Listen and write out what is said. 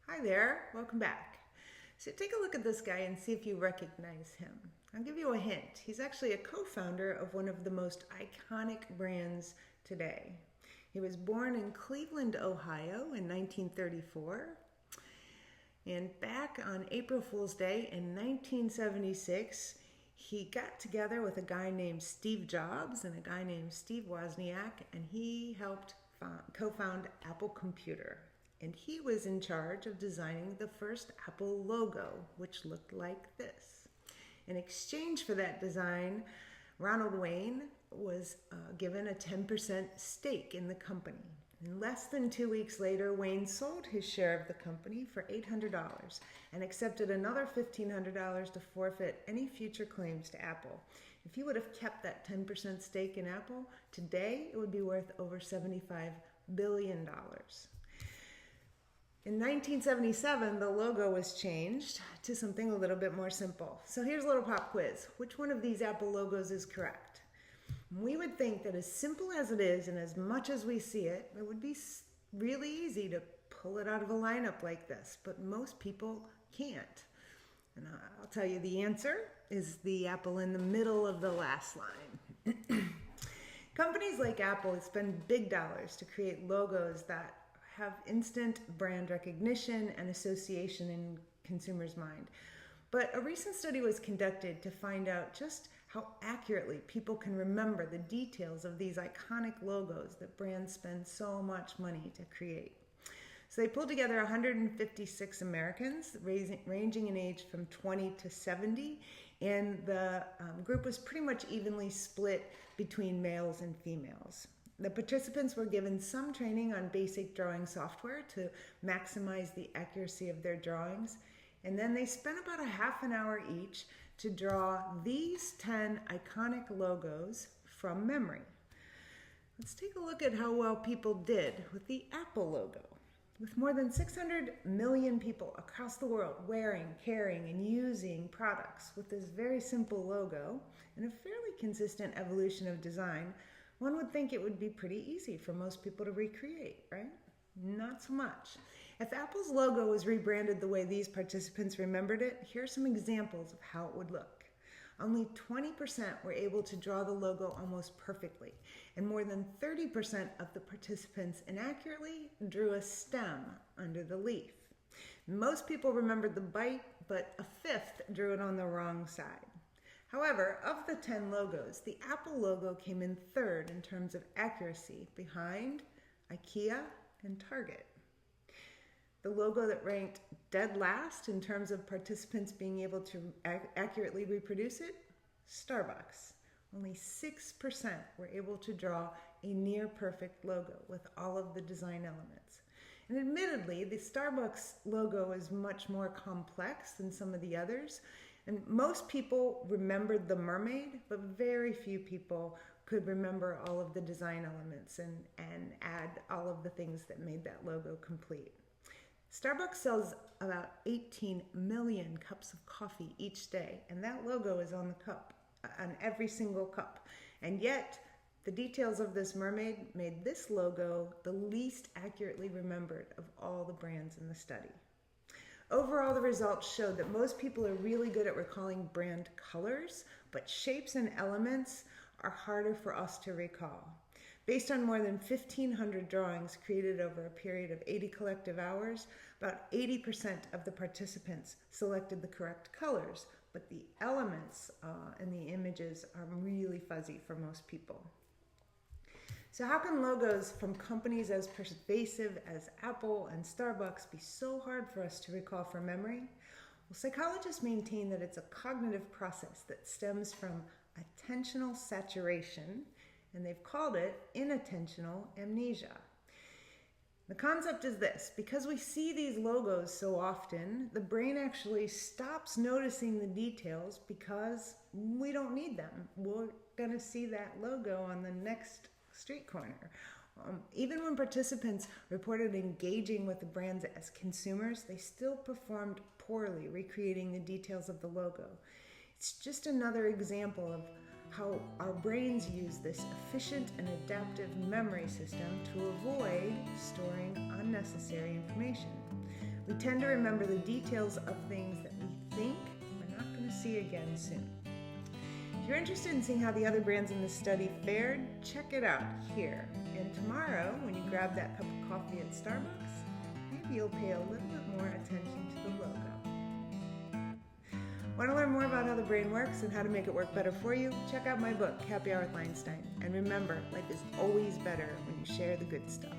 Hi there, welcome back. So take a look at this guy and see if you recognize him. I'll give you a hint. He's actually a co-founder of one of the most iconic brands today. He was born in Cleveland, Ohio in 1934. And back on April Fool's Day in 1976, he got together with a guy named Steve Jobs and a guy named Steve Wozniak, and he helped co-found Apple Computer. And he was in charge of designing the first Apple logo, which looked like this. In exchange for that design, Ronald Wayne was given a 10% stake in the company. And less than 2 weeks later, Wayne sold his share of the company for $800 and accepted another $1,500 to forfeit any future claims to Apple. If he would have kept that 10% stake in Apple, today it would be worth over $75 billion. In 1977, the logo was changed to something a little bit more simple. So here's a little pop quiz. Which one of these Apple logos is correct? We would think that as simple as it is and as much as we see it, it would be really easy to pull it out of a lineup like this, but most people can't. And I'll tell you the answer is the apple in the middle of the last line. Companies like Apple spend big dollars to create logos that have instant brand recognition and association in consumers' mind. But a recent study was conducted to find out just how accurately people can remember the details of these iconic logos that brands spend so much money to create. So they pulled together 156 Americans, ranging in age from 20 to 70, and the group was pretty much evenly split between males and females. The participants were given some training on basic drawing software to maximize the accuracy of their drawings, and then they spent about a half an hour each to draw these 10 iconic logos from memory. Let's take a look at how well people did with the Apple logo. With more than 600 million people across the world wearing, carrying, and using products with this very simple logo and a fairly consistent evolution of design, one would think it would be pretty easy for most people to recreate, right? Not so much. If Apple's logo was rebranded the way these participants remembered it, here are some examples of how it would look. Only 20% were able to draw the logo almost perfectly, and more than 30% of the participants inaccurately drew a stem under the leaf. Most people remembered the bite, but a fifth drew it on the wrong side. However, of the 10 logos, the Apple logo came in third in terms of accuracy, behind IKEA and Target. The logo that ranked dead last in terms of participants being able to accurately reproduce it, Starbucks. Only 6% were able to draw a near-perfect logo with all of the design elements. And admittedly, the Starbucks logo is much more complex than some of the others. And most people remembered the mermaid, but very few people could remember all of the design elements and add all of the things that made that logo complete. Starbucks sells about 18 million cups of coffee each day, and that logo is on the cup, on every single cup. And yet, the details of this mermaid made this logo the least accurately remembered of all the brands in the study. Overall, the results showed that most people are really good at recalling brand colors, but shapes and elements are harder for us to recall. Based on more than 1,500 drawings created over a period of 80 collective hours, about 80% of the participants selected the correct colors, but the elements and the images are really fuzzy for most people. So how can logos from companies as pervasive as Apple and Starbucks be so hard for us to recall from memory? Well, psychologists maintain that it's a cognitive process that stems from attentional saturation, and they've called it inattentional amnesia. The concept is this: because we see these logos so often, the brain actually stops noticing the details because we don't need them. We're going to see that logo on the next street corner. Even when participants reported engaging with the brands as consumers, they still performed poorly recreating the details of the logo. It's just another example of how our brains use this efficient and adaptive memory system to avoid storing unnecessary information. We tend to remember the details of things that we think we're not going to see again soon. If you're interested in seeing how the other brands in this study fared, check it out here. And tomorrow, when you grab that cup of coffee at Starbucks, maybe you'll pay a little bit more attention to the logo. Want to learn more about how the brain works and how to make it work better for you? Check out my book, Happy Hour with Einstein. And remember, life is always better when you share the good stuff.